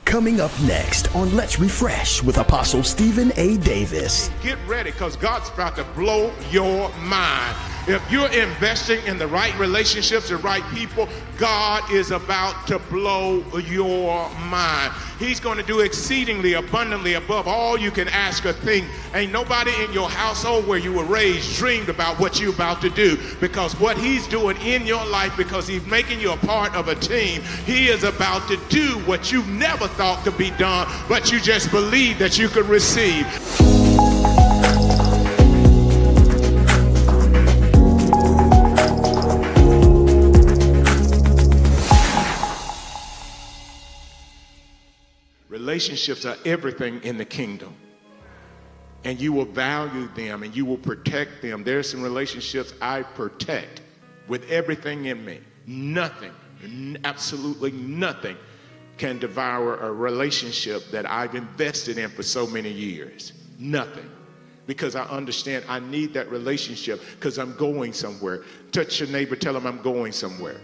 Coming up next on Let's Refresh with Apostle Stephen A. Davis. Get ready, because God's about to blow your mind. If you're investing in the right relationships, the right people, God is about to blow your mind. He's going to do exceedingly abundantly above all you can ask or think. Ain't nobody in your household where you were raised dreamed about what you're about to do, because what he's doing in your life, because he's making you a part of a team, he is about to do what you never thought could be done, but you just believe that you could receive. Relationships are everything in the kingdom, and you will value them and you will protect them. There's some relationships I protect with everything in me. Nothing, absolutely nothing can devour a relationship that I've invested in for so many years. Nothing. Because I understand I need that relationship because I'm going somewhere. Touch your neighbor, tell them I'm going somewhere.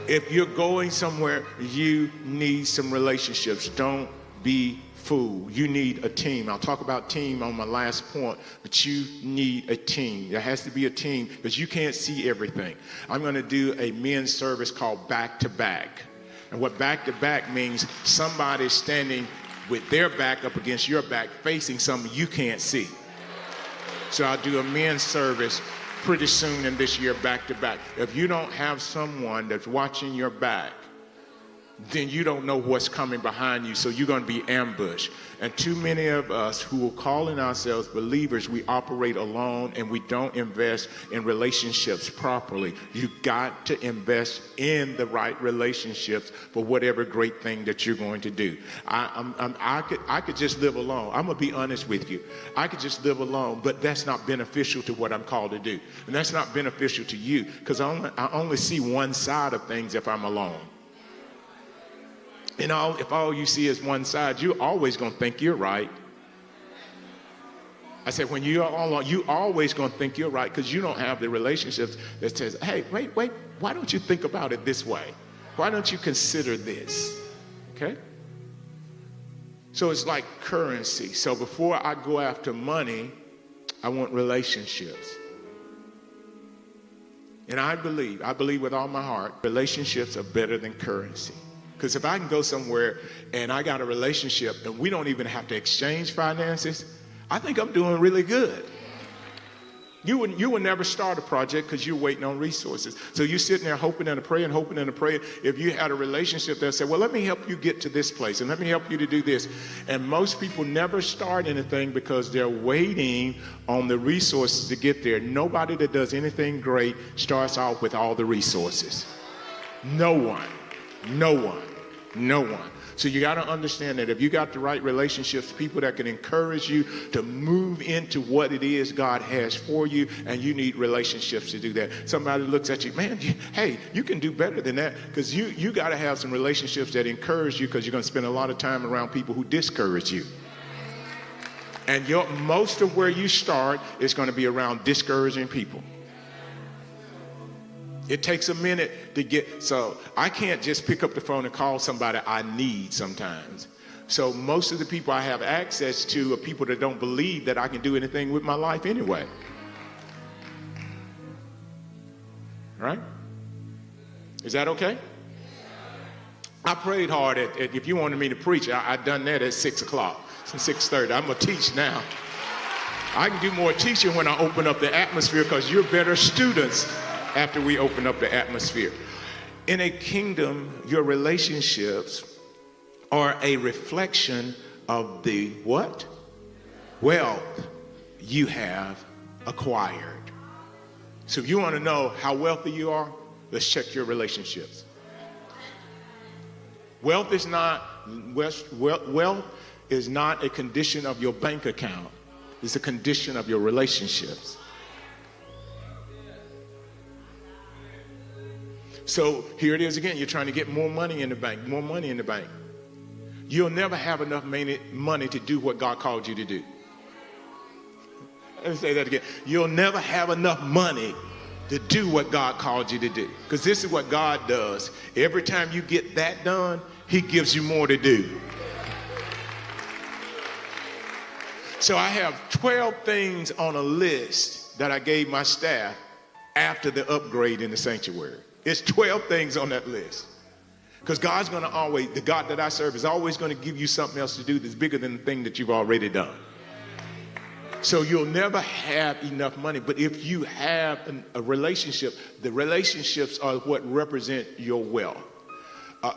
If you're going somewhere, you need some relationships. Don't be fooled. You need a team. I'll talk about team on my last point, but you need a team. There has to be a team because you can't see everything. I'm going to do a men's service called Back to Back. And what back to back means, somebody standing with their back up against your back, facing something you can't see. So I'll do a men's service pretty soon in this year, back to back. If you don't have someone that's watching your back, then you don't know what's coming behind you, so you're going to be ambushed. And too many of us who are calling ourselves believers, we operate alone and we don't invest in relationships properly. You got to invest in the right relationships for whatever great thing that you're going to do. I could just live alone. I'm going to be honest with you. I could just live alone, but that's not beneficial to what I'm called to do. And that's not beneficial to you, because I only see one side of things if I'm alone. And if all you see is one side, you're always going to think you're right. I said, when you're all alone, you're always going to think you're right, because you don't have the relationships that says, hey, wait, why don't you think about it this way? Why don't you consider this? Okay? So it's like currency. So before I go after money, I want relationships. And I believe with all my heart, relationships are better than currency. Because if I can go somewhere and I got a relationship and we don't even have to exchange finances, I think I'm doing really good. You would never start a project because you're waiting on resources. So you're sitting there hoping and praying. If you had a relationship that said, well, let me help you get to this place and let me help you to do this. And most people never start anything because they're waiting on the resources to get there. Nobody that does anything great starts off with all the resources. No one. So you got to understand that if you got the right relationships, people that can encourage you to move into what it is God has for you, and you need relationships to do that. Somebody looks at you, man, hey, you can do better than that, because you got to have some relationships that encourage you, because you're going to spend a lot of time around people who discourage you. And most of where you start is going to be around discouraging people. It takes a minute to get, so I can't just pick up the phone and call somebody I need sometimes. So most of the people I have access to are people that don't believe that I can do anything with my life anyway. Right? Is that okay? I prayed hard if you wanted me to preach, I done that at 6 o'clock, 6:30. I'm going to teach now. I can do more teaching when I open up the atmosphere, because you're better students after we open up the atmosphere. In a kingdom, your relationships are a reflection of the what? Wealth you have acquired. So if you want to know how wealthy you are, let's check your relationships. Wealth is not a condition of your bank account. It's a condition of your relationships. So here it is again. You're trying to get more money in the bank. You'll never have enough money to do what God called you to do. Let me say that again. You'll never have enough money to do what God called you to do. Because this is what God does. Every time you get that done, he gives you more to do. So I have 12 things on a list that I gave my staff after the upgrade in the sanctuary. It's 12 things on that list. Because God's going to always, the God that I serve is always going to give you something else to do that's bigger than the thing that you've already done. So you'll never have enough money. But if you have a relationship, the relationships are what represent your wealth.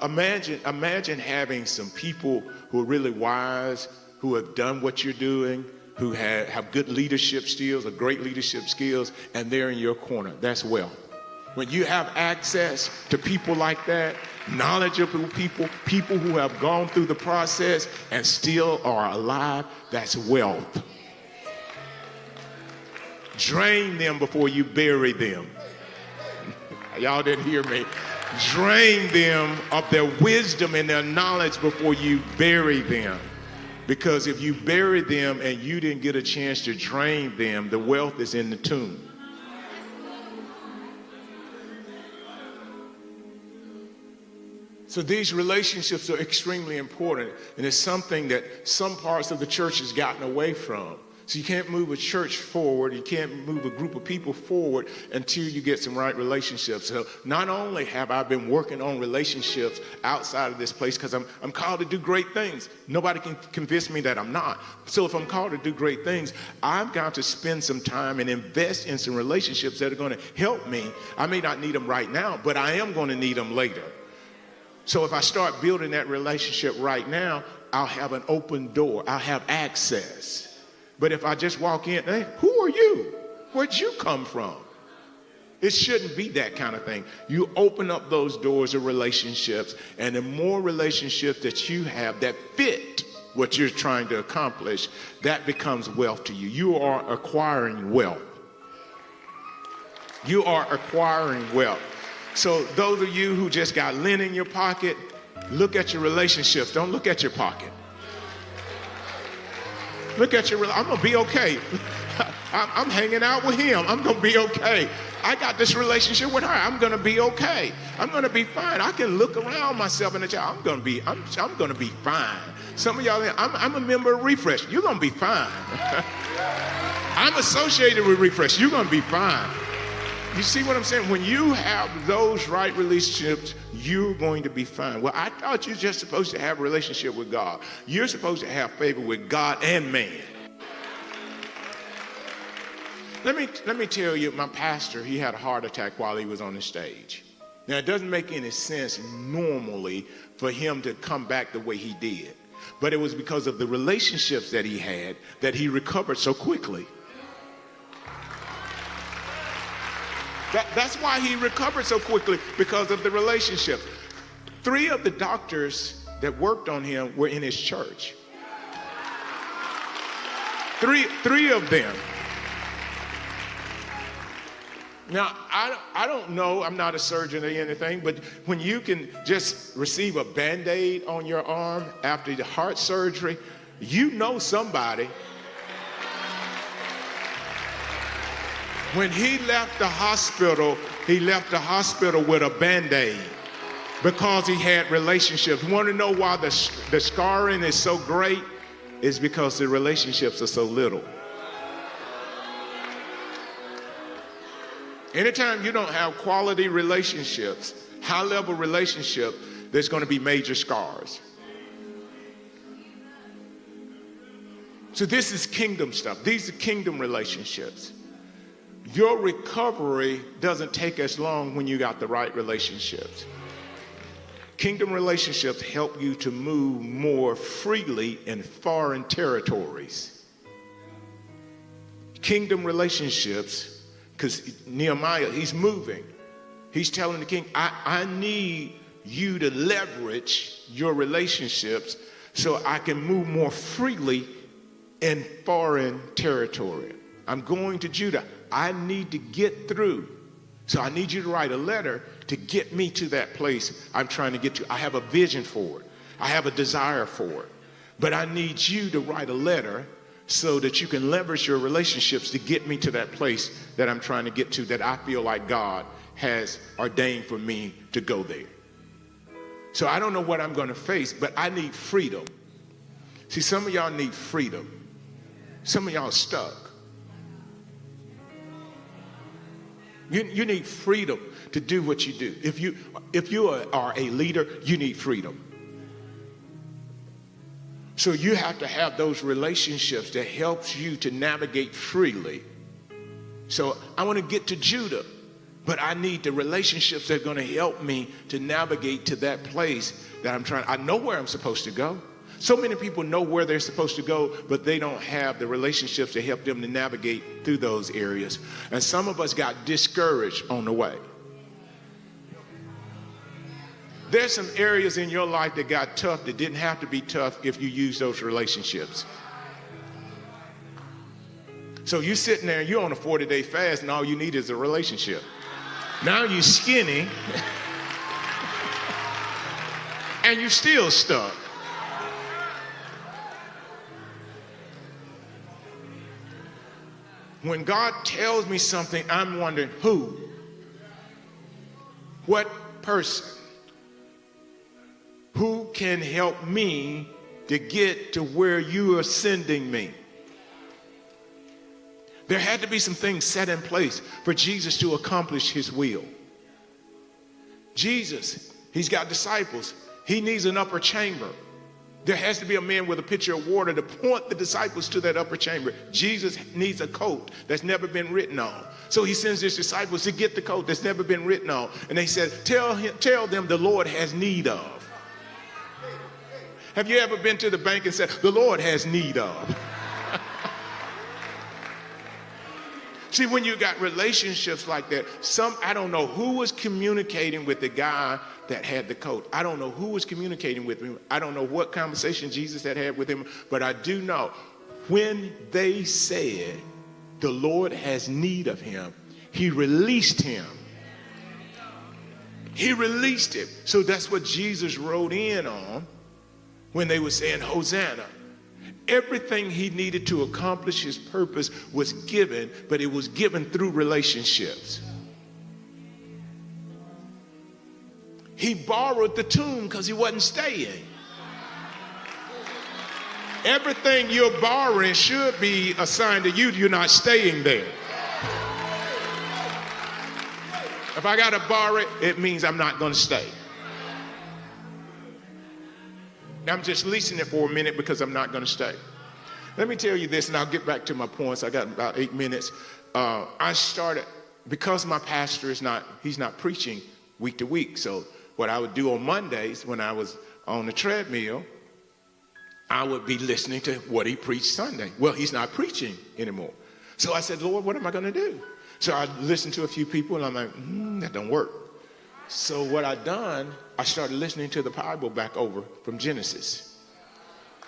Imagine having some people who are really wise, who have done what you're doing, who have good leadership skills or great leadership skills, and they're in your corner. That's wealth. When you have access to people like that, knowledgeable people, people who have gone through the process and still are alive, that's wealth. Drain them before you bury them. Y'all didn't hear me. Drain them of their wisdom and their knowledge before you bury them. Because if you bury them and you didn't get a chance to drain them, the wealth is in the tomb. So these relationships are extremely important, and it's something that some parts of the church has gotten away from. So you can't move a church forward, you can't move a group of people forward until you get some right relationships. So not only have I been working on relationships outside of this place, because I'm called to do great things. Nobody can convince me that I'm not. So if I'm called to do great things, I've got to spend some time and invest in some relationships that are going to help me. I may not need them right now, but I am going to need them later. So if I start building that relationship right now, I'll have an open door. I'll have access. But if I just walk in, hey, who are you? Where'd you come from? It shouldn't be that kind of thing. You open up those doors of relationships, and the more relationships that you have that fit what you're trying to accomplish, that becomes wealth to you. You are acquiring wealth. You are acquiring wealth. So those of you who just got lint in your pocket, look at your relationships. Don't look at your pocket. Look at your, I'm going to be okay. I'm hanging out with him. I'm going to be okay. I got this relationship with her. I'm going to be okay. I'm going to be fine. I can look around myself and say, I'm going to be fine. Some of y'all, I'm a member of Refresh. You're going to be fine. I'm associated with Refresh. You're going to be fine. You see what I'm saying? When you have those right relationships, you're going to be fine. Well, I thought you're just supposed to have a relationship with God. You're supposed to have favor with God and man. Let me tell you, my pastor, he had a heart attack while he was on the stage. Now, it doesn't make any sense normally for him to come back the way he did. But it was because of the relationships that he had that he recovered so quickly. That's why he recovered so quickly, because of the relationship. 3 of the doctors that worked on him were in his church. Three of them. Now, I don't know, I'm not a surgeon or anything, but when you can just receive a Band-Aid on your arm after the heart surgery, you know somebody. When he left the hospital with a Band-Aid because he had relationships. You want to know why the scarring is so great? It's because the relationships are so little. Anytime you don't have quality relationships, high-level relationship, there's going to be major scars. So this is kingdom stuff. These are kingdom relationships. Your recovery doesn't take as long when you got the right relationships. Kingdom relationships help you to move more freely in foreign territories. Kingdom relationships, because Nehemiah, he's moving. He's telling the king, I need you to leverage your relationships so I can move more freely in foreign territory. I'm going to Judah. I need to get through. So I need you to write a letter to get me to that place I'm trying to get to. I have a vision for it. I have a desire for it. But I need you to write a letter so that you can leverage your relationships to get me to that place that I'm trying to get to, that I feel like God has ordained for me to go there. So I don't know what I'm going to face, but I need freedom. See, some of y'all need freedom. Some of y'all are stuck. You need freedom to do what you do. If you are a leader, you need freedom. So you have to have those relationships that helps you to navigate freely. So I want to get to Judah, but I need the relationships that are going to help me to navigate to that place that I'm trying. I know where I'm supposed to go. So many people know where they're supposed to go, but they don't have the relationships to help them to navigate through those areas. And some of us got discouraged on the way. There's some areas in your life that got tough that didn't have to be tough if you use those relationships. So you're sitting there, you're on a 40-day fast, and all you need is a relationship. Now you're skinny, and you're still stuck. When God tells me something, I'm wondering who? What person? Who can help me to get to where you are sending me? There had to be some things set in place for Jesus to accomplish his will. Jesus, he's got disciples. He needs an upper chamber. There has to be a man with a pitcher of water to point the disciples to that upper chamber. Jesus needs a coat that's never been written on. So he sends his disciples to get the coat that's never been written on. And they said, tell them the Lord has need of. Have you ever been to the bank and said, the Lord has need of? See, when you got relationships like that, I don't know who was communicating with the guy that had the coat. I don't know who was communicating with him. I don't know what conversation Jesus had with him, but I do know when they said the Lord has need of him, he released him. He released him. So that's what Jesus rode in on when they were saying, Hosanna. Everything he needed to accomplish his purpose was given, but it was given through relationships. He borrowed the tomb because he wasn't staying. Everything you're borrowing should be assigned to you. You're not staying there. If I got to borrow it, it means I'm not going to stay. I'm just leasing it for a minute because I'm not going to stay. Let me tell you this, and I'll get back to my points. I got about 8 minutes. I started, because my pastor he's not preaching week to week. So what I would do on Mondays when I was on the treadmill, I would be listening to what he preached Sunday. Well, he's not preaching anymore. So I said, Lord, what am I going to do? So I listened to a few people, and I'm like, that don't work. So what I done, I started listening to the Bible back over from Genesis.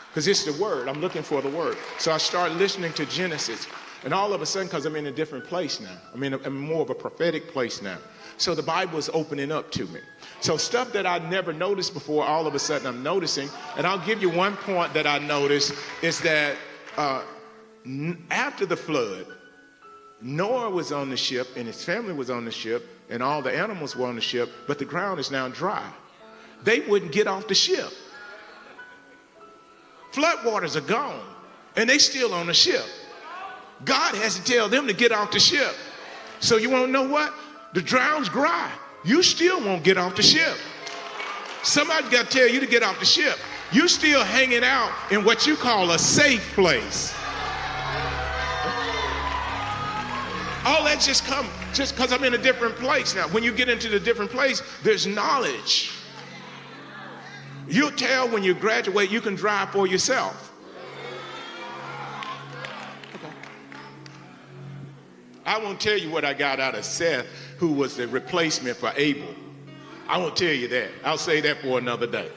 Because it's the word. I'm looking for the word. So I started listening to Genesis. And all of a sudden, because I'm in a different place now. I'm more of a prophetic place now. So the Bible is opening up to me. So stuff that I never noticed before, all of a sudden I'm noticing. And I'll give you one point that I noticed is that after the flood, Noah was on the ship and his family was on the ship and all the animals were on the ship, but the ground is now dry. They wouldn't get off the ship. Floodwaters are gone and they still on the ship. God has to tell them to get off the ship. So you want to know what? The ground's dry. You still won't get off the ship. Somebody got to tell you to get off the ship. You still hanging out in what you call a safe place. All that just because I'm in a different place now. When you get into the different place, there's knowledge. You'll tell when you graduate, you can drive for yourself. Okay. I won't tell you what I got out of Seth, who was the replacement for Abel. I won't tell you that. I'll say that for another day.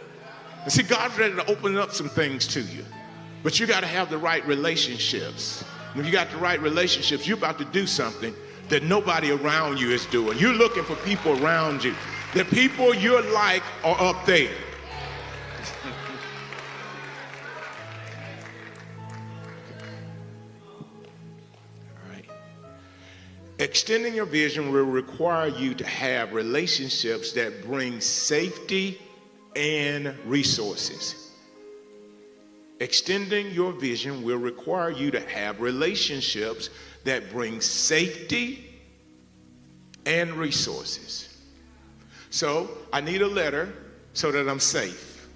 And see, God's ready to open up some things to you. But you got to have the right relationships. When you got the right relationships, you're about to do something that nobody around you is doing. You're looking for people around you. The people you're like are up there. All right. Extending your vision will require you to have relationships that bring safety and resources. Extending your vision will require you to have relationships that bring safety and resources. So I need a letter so that I'm safe,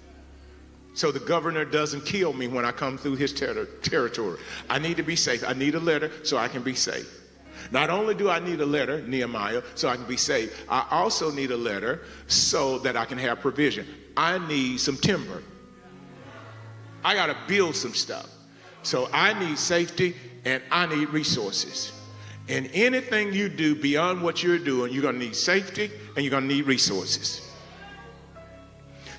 so the governor doesn't kill me when I come through his territory. I need to be safe. I need a letter so I can be safe. Not only do I need a letter, Nehemiah, so I can be safe, I also need a letter so that I can have provision. I need some timber. I got to build some stuff. So I need safety and I need resources. And anything you do beyond what you're doing, you're going to need safety and you're going to need resources.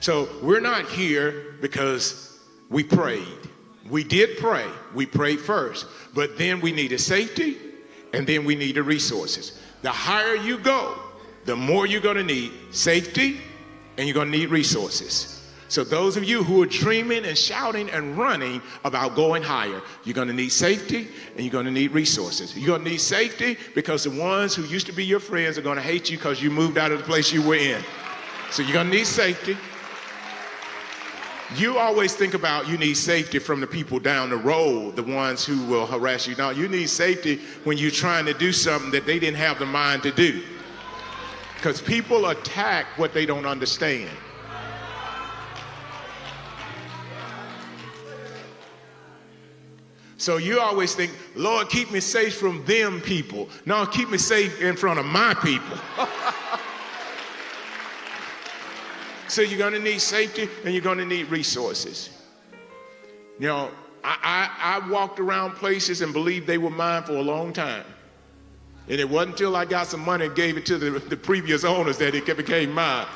So we're not here because we prayed. We did pray. We prayed first. But then we needed safety and then we needed resources. The higher you go, the more you're going to need safety and you're going to need resources. So those of you who are dreaming and shouting and running about going higher, you're going to need safety and you're going to need resources. You're going to need safety because the ones who used to be your friends are going to hate you because you moved out of the place you were in. So you're going to need safety. You always think about you need safety from the people down the road, the ones who will harass you. Now, you need safety when you're trying to do something that they didn't have the mind to do. Because people attack what they don't understand. So you always think, Lord, keep me safe from them people. No, keep me safe in front of my people. So you're going to need safety and you're going to need resources. You know, I walked around places and believed they were mine for a long time. And it wasn't until I got some money and gave it to the previous owners that it became mine.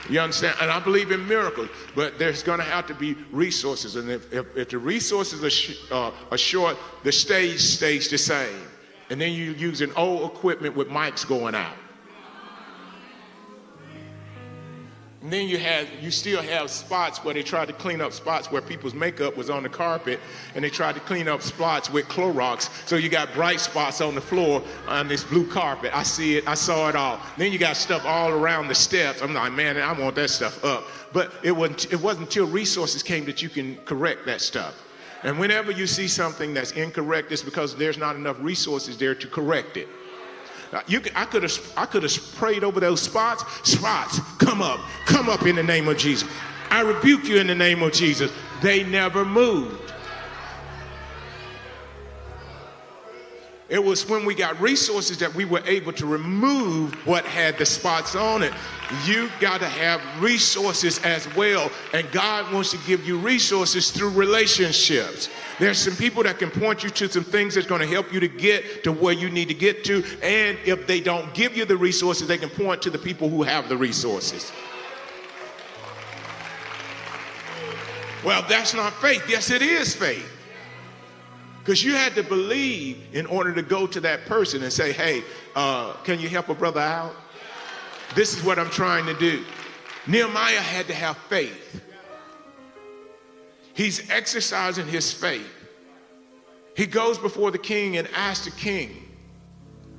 You understand? And I believe in miracles, but there's going to have to be resources. And if the resources are short, the stage stays the same. And then you're using old equipment with mics going out. And then you still have spots where they tried to clean up spots where people's makeup was on the carpet, and they tried to clean up spots with Clorox. So you got bright spots on the floor on this blue carpet. I see it. I saw it all. Then you got stuff all around the steps. I'm like, man, I want that stuff up. But it wasn't until resources came that you can correct that stuff. And whenever you see something that's incorrect, it's because there's not enough resources there to correct it. I could have prayed over those spots. Spots, come up in the name of Jesus. I rebuke you in the name of Jesus. They never moved. It was when we got resources that we were able to remove what had the spots on it. You got to have resources as well, and God wants to give you resources through relationships. There's some people that can point you to some things that's going to help you to get to where you need to get to, and if they don't give you the resources, they can point to the people who have the resources. Well, that's not faith. Yes, it is faith. Because you had to believe in order to go to that person and say, hey, can you help a brother out? This is what I'm trying to do. Nehemiah had to have faith. He's exercising his faith. He goes before the king and asks the king.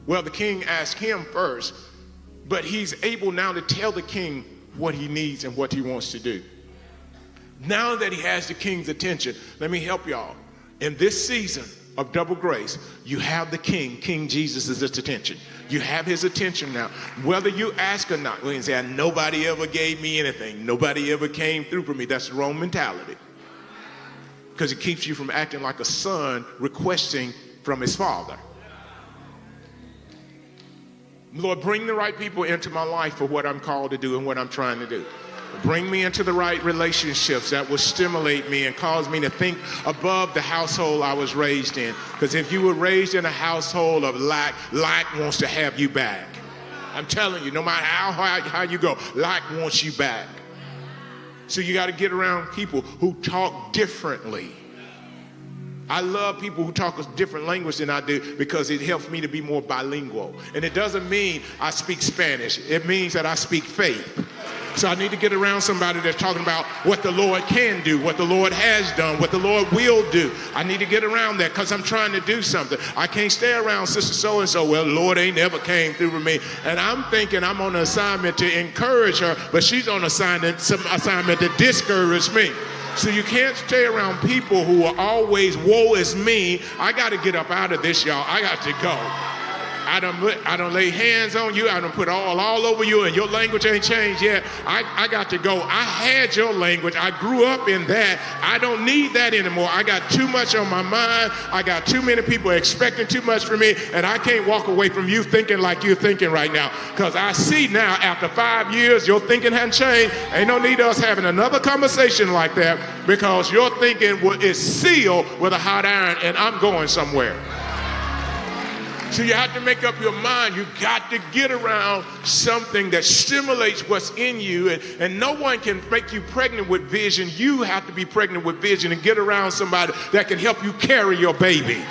Well, the king asked him first, but he's able now to tell the king what he needs and what he wants to do. Now that he has the king's attention, let me help y'all. In this season of double grace, you have the king, King Jesus' attention. You have his attention now. Whether you ask or not, we can say, nobody ever gave me anything. Nobody ever came through for me. That's the wrong mentality. Because it keeps you from acting like a son requesting from his father. Lord, bring the right people into my life for what I'm called to do and what I'm trying to do. Bring me into the right relationships that will stimulate me and cause me to think above the household I was raised in. Because if you were raised in a household of lack, lack wants to have you back. I'm telling you, no matter how you go, lack wants you back. So you got to get around people who talk differently. I love people who talk a different language than I do because it helps me to be more bilingual. And it doesn't mean I speak Spanish. It means that I speak faith. So I need to get around somebody that's talking about what the Lord can do, what the Lord has done, what the Lord will do. I need to get around that because I'm trying to do something. I can't stay around sister so-and-so. Well, the Lord ain't never came through with me. And I'm thinking I'm on an assignment to encourage her, but she's on some assignment to discourage me. So you can't stay around people who are always, woe is me. I got to get up out of this, y'all. I got to go. I don't lay hands on you. I don't put all over you, and your language ain't changed yet. I got to go. I had your language. I grew up in that. I don't need that anymore. I got too much on my mind. I got too many people expecting too much from me, and I can't walk away from you thinking like you're thinking right now. Because I see now, after 5 years, your thinking hasn't changed. Ain't no need of us having another conversation like that, because your thinking is sealed with a hot iron, and I'm going somewhere. So you have to make up your mind. You got to get around something that stimulates what's in you. And no one can make you pregnant with vision. You have to be pregnant with vision and get around somebody that can help you carry your baby.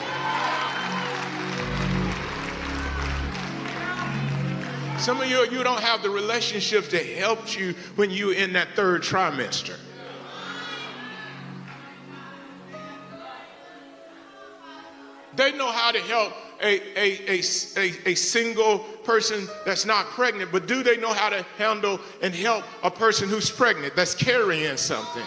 Some of you don't have the relationships that helped you when you're in that third trimester. They know how to help a single person that's not pregnant, but do they know how to handle and help a person who's pregnant, that's carrying something?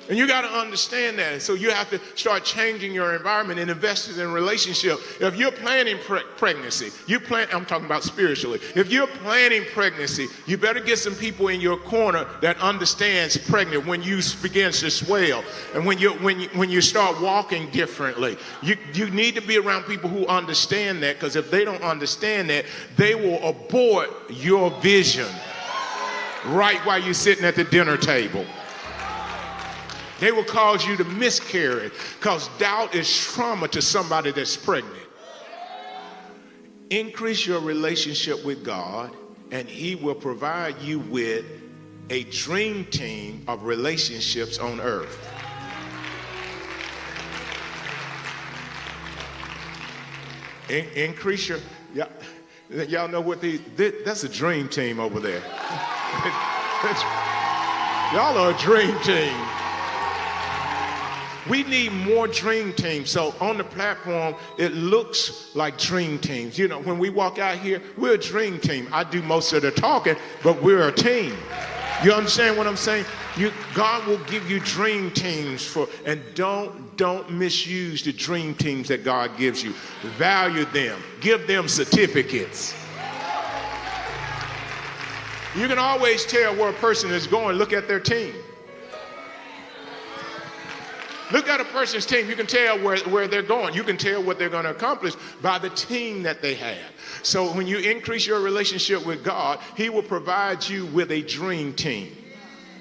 And you got to understand that. So you have to start changing your environment and investing in relationship. If you're planning pregnancy, I'm talking about spiritually. If you're planning pregnancy, you better get some people in your corner that understands pregnant when you begins to swell and when you start walking differently. You need to be around people who understand that, because if they don't understand that, they will abort your vision right while you're sitting at the dinner table. They will cause you to miscarry, because doubt is trauma to somebody that's pregnant. Increase your relationship with God, and He will provide you with a dream team of relationships on earth. Increase your, y'all know what that's a dream team over there. Y'all are a dream team. We need more dream teams. So on the platform, it looks like dream teams. You know, when we walk out here, we're a dream team. I do most of the talking, but we're a team. You understand what I'm saying? God will give you dream teams and don't misuse the dream teams that God gives you. Value them. Give them certificates. You can always tell where a person is going. Look at their team. Look at a person's team. You can tell where they're going. You can tell what they're going to accomplish by the team that they have. So when you increase your relationship with God, He will provide you with a dream team.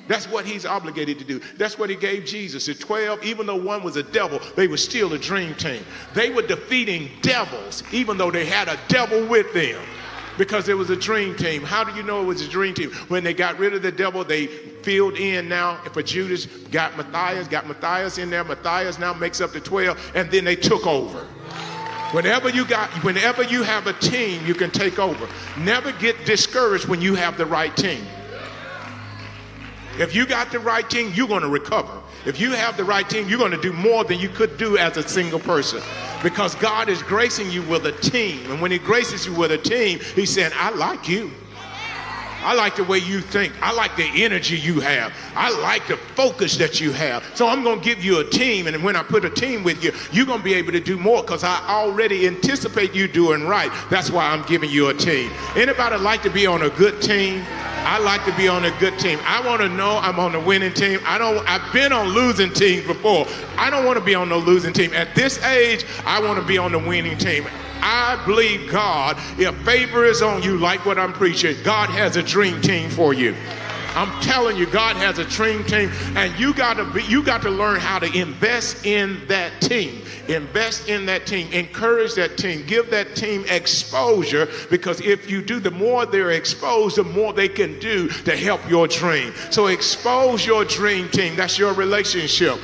That's what He's obligated to do. That's what He gave Jesus. The 12, even though one was a devil, they were still a dream team. They were defeating devils, even though they had a devil with them, because it was a dream team. How do you know it was a dream team? When they got rid of the devil, they filled in now for Judas, got Matthias in there. Matthias now makes up the 12, and then they took over. Whenever you have a team, you can take over. Never get discouraged when you have the right team. If you got the right team, you're going to recover. If you have the right team, you're going to do more than you could do as a single person, because God is gracing you with a team. And when He graces you with a team, He's saying, I like you. I like the way you think. I like the energy you have. I like the focus that you have. So I'm going to give you a team. And when I put a team with you, you're going to be able to do more, because I already anticipate you doing right. That's why I'm giving you a team. Anybody like to be on a good team? I like to be on a good team. I want to know I'm on the winning team. I've been on losing teams before. I don't want to be on no losing team. At this age, I want to be on the winning team. I believe God, if favor is on you, like what I'm preaching, God has a dream team for you. I'm telling you, God has a dream team, and you got to learn how to invest in that team. Invest in that team. Encourage that team. Give that team exposure, because if you do, the more they're exposed, the more they can do to help your dream. So expose your dream team. That's your relationship.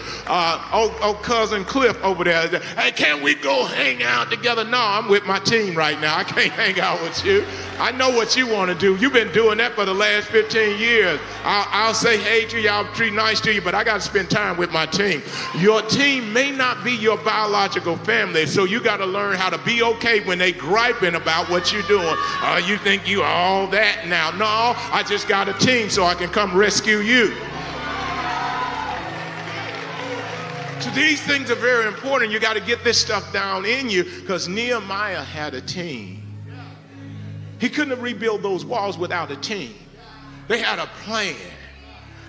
Cousin Cliff over there, hey, can we go hang out together? No, I'm with my team right now. I can't hang out with you. I know what you want to do. You've been doing that for the last 15 years. I'll say hey to you, I'll treat nice to you, but I got to spend time with my team. Your team may not be your biological family, so you got to learn how to be okay when they griping about what you're doing. You think you all that now. No, I just got a team so I can come rescue you. So these things are very important. You got to get this stuff down in you, because Nehemiah had a team. He couldn't have rebuilt those walls without a team. They had a plan.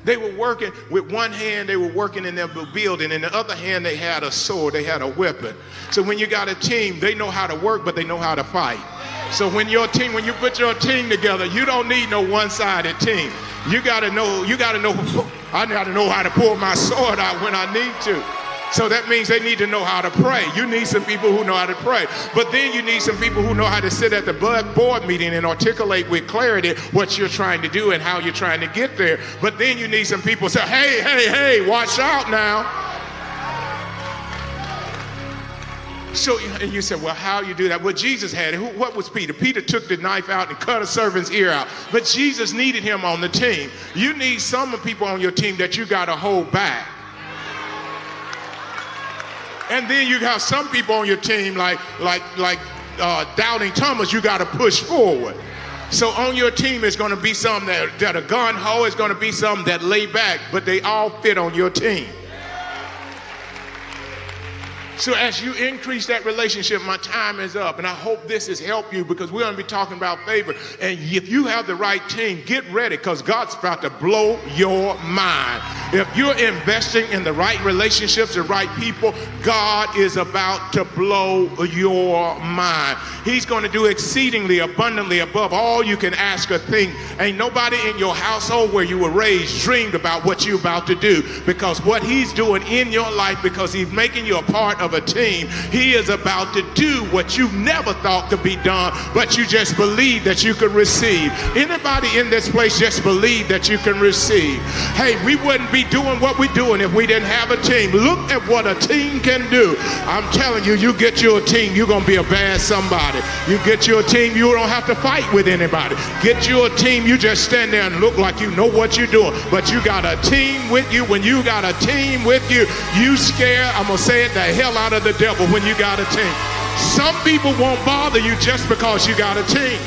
They were working with one hand, they were working in their building, and the other hand they had a sword, they had a weapon. So when you got a team, they know how to work, but they know how to fight. So when you put your team together, you don't need no one-sided team. I got to know how to pull my sword out when I need to. So that means they need to know how to pray. You need some people who know how to pray. But then you need some people who know how to sit at the board meeting and articulate with clarity what you're trying to do and how you're trying to get there. But then you need some people who say, hey, watch out now. So and you said, well, how you do that? Well, Jesus had it. What was Peter? Peter took the knife out and cut a servant's ear out. But Jesus needed him on the team. You need some people on your team that you got to hold back. And then you have some people on your team like Doubting Thomas, you got to push forward. So on your team is going to be some that are gun-ho, is going to be some that lay back, but they all fit on your team. So as you increase that relationship, my time is up, and I hope this has helped you, because we're going to be talking about favor. And if you have the right team, get ready, because God's about to blow your mind. If you're investing in the right relationships, the right people, God is about to blow your mind. He's going to do exceedingly abundantly above all you can ask or think. Ain't nobody in your household where you were raised dreamed about what you're about to do, because what he's doing in your life, because he's making you a part of a team, he is about to do what you never thought could be done, but you just believe that you could receive. Anybody in this place just believe that you can receive? Hey, we wouldn't be doing what we're doing if we didn't have a team. Look at what a team can do. I'm telling you, you get your team, you're going to be a bad somebody. You get your team, you don't have to fight with anybody. Get your team, you just stand there and look like you know what you're doing, but you got a team with you. When you got a team with you, you scare, I'm going to say it, the hell out of the devil when you got a team. Some people won't bother you just because you got a team.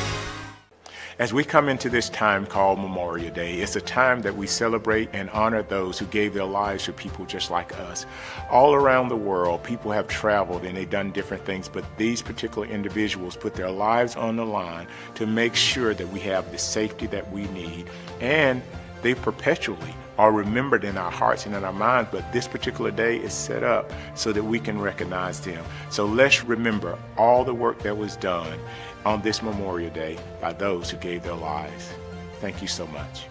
As we come into this time called Memorial Day, it's a time that we celebrate and honor those who gave their lives to people just like us. All around the world, people have traveled and they've done different things, but these particular individuals put their lives on the line to make sure that we have the safety that we need, and they perpetually are remembered in our hearts and in our minds, but this particular day is set up so that we can recognize them. So let's remember all the work that was done on this Memorial Day by those who gave their lives. Thank you so much.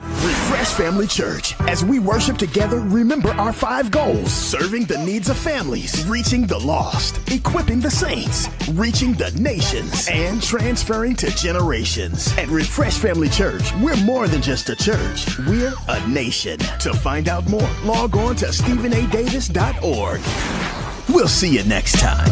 Refresh Family Church. As we worship together, remember our 5 goals: serving the needs of families, reaching the lost, equipping the saints, reaching the nations, and transferring to generations. At Refresh Family Church, we're more than just a church. We're a nation. To find out more, log on to StephenADavis.org. We'll see you next time.